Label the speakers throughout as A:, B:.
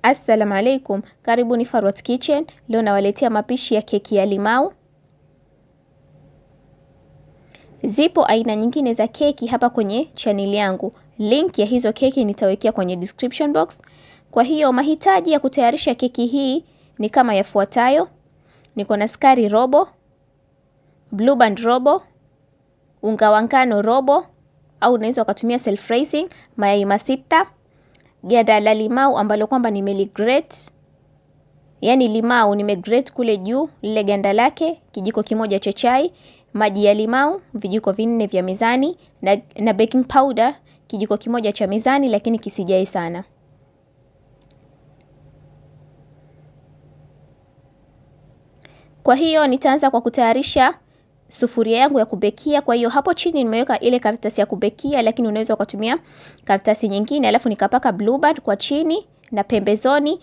A: Assalamu alaikum, karibuni Farwat Kitchen. Leo nawaletea mapishi ya keki ya limau. Zipo aina nyingine za keki hapa kwenye channel yangu. Link ya hizo keki nitawekea kwenye description box. Kwa hiyo mahitaji ya kutayarisha keki hii ni kama yafuatayo. Niko na sukari robo, blue band robo, unga wa ngano robo au unaweza ukatumia self raising, mayai masita, ganda la limau ambalo kwamba nimeligrate. Yani limau nimegrate kule juu lile ganda lake, kijiko kimoja cha chai, maji ya limau vijiko 4 vya mezani na baking powder kijiko kimoja cha mezani, lakini kisijae sana. Kwa hiyo nitaanza kwa kutayarisha sufuria yangu ya kubekia. Kwa hiyo hapo chini nimeweka ile karatasi ya kubekia, lakini unaweza ukatumia karatasi nyingine. Alafu nikapaka blue band kwa chini na pembezoni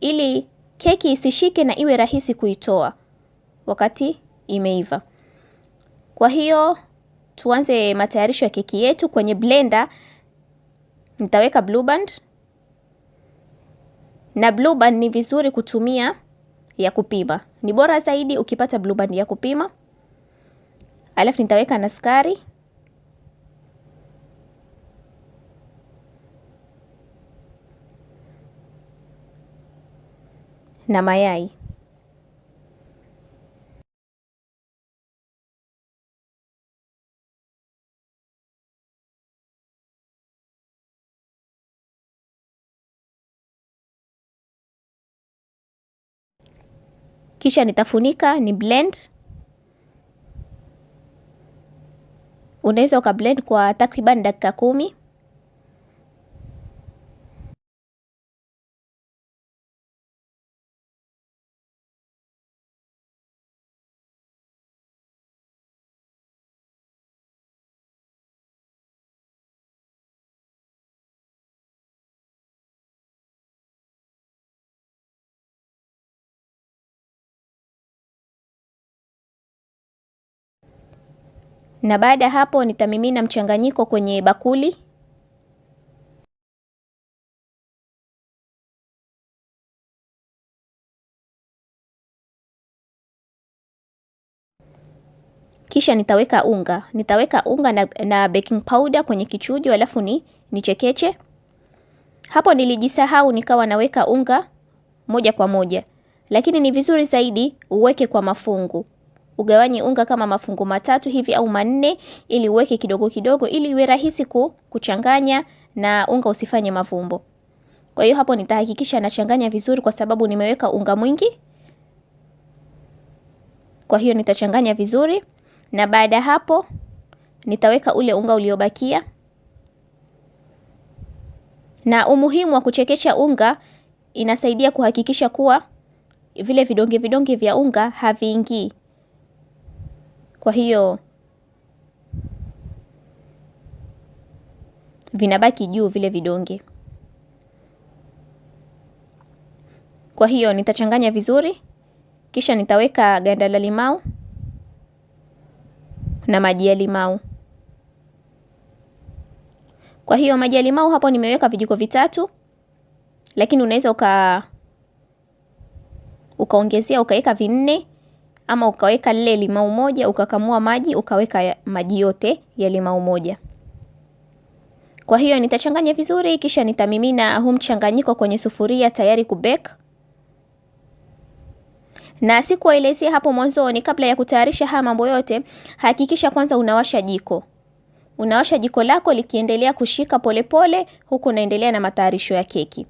A: ili keki isishike na iwe rahisi kuitoa wakati imeiva. Kwa hiyo tuanze matayarisho ya keki yetu. Kwenye blender nitaweka blue band, na blue band ni vizuri kutumia ya kupima. Ni bora zaidi ukipata blue band ya kupima. Alafu nitaweka na sukari na mayai. Kisha nitafunika ni blend. Unaweza ukablend kwa takriban dakika 10. Na baada ya hapo nitamimina mchanganyiko kwenye bakuli. Kisha nitaweka unga na baking powder kwenye kichujo, alafu nichekeche. Hapo nilijisahau nikawa naweka unga moja kwa moja, lakini ni vizuri zaidi uweke kwa mafungu. Ugawanye unga kama mafungu 3 hivi au 4, ili uweke kidogo kidogo ili iwe rahisi kuchanganya na unga usifanye mavumbo. Kwa hiyo hapo nitahakikisha nachanganya vizuri kwa sababu nimeweka unga mwingi. Kwa hiyo nitachanganya vizuri, na baada hapo nitaweka ule unga uliobakia. Na umuhimu wa kuchekesha unga, inasaidia kuhakikisha kuwa vile vidonge vya unga haviingii. Kwa hiyo vinabaki juu vile vidonge. Kwa hiyo nitachanganya vizuri, kisha nitaweka ganda la limau na maji ya limau. Kwa hiyo maji ya limau hapo nimeweka vijiko 3, lakini unaweza ukaongezea ukaweka 4, ama ukaweka lile limau moja ukakamua maji ukaweka maji yote ya limau moja. Kwa hiyo nitachanganya vizuri, kisha nitamimina huu mchanganyiko kwenye sufuria tayari kubake. Na sikuwaelezea hapo mwanzoni, kabla ya kutayarisha haya mambo yote, hakikisha kwanza unawasha jiko. Unawasha jiko lako likiendelea kushika polepole, huku unaendelea na matayarisho ya keki.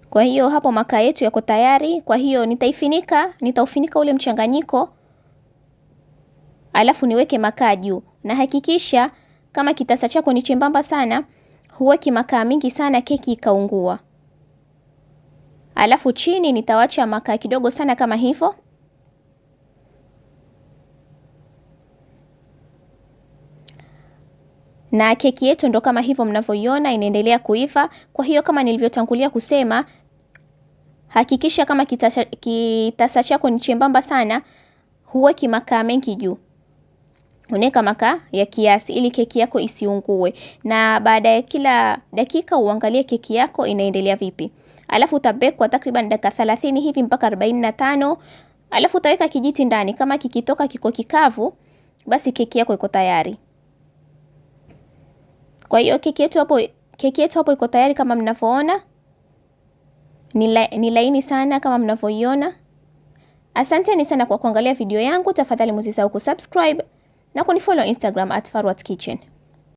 A: Kwa hiyo hapo makaa yetu yako tayari. Kwa hiyo nitaufinika ule mchanganyiko, alafu niweke makaa juu. Na hakikisha kama kitasa chako ni chembamba sana, huweki makaa mingi sana keki ikaungua. Alafu chini nitawacha makaa kidogo sana kama hivyo. Na keki yetu ndo kama hivyo mnavyoiona inaendelea kuiva. Kwa hiyo kama nilivyotangulia kusema, hakikisha kama kitasa chako ni chembamba sana, huweki makaa mengi juu. Unaweka makaa ya kiasi ili keki yako isiungue. Na baada ya kila dakika uangalie keki yako inaendelea vipi. Alafu utabake kwa takriban dakika 30 hivi mpaka 45. Alafu utaweka kijiti ndani. Kama kikitoka kiko kikavu, basi keki yako iko tayari. Kwa hiyo keki yetu hapo iko tayari kama mnavyoona. Ni laini sana kama mnavyoiona. Asanteni sana kwa kuangalia video yangu. Tafadhali msisahau kusubscribe na kunifollow Instagram @farwatkitchen.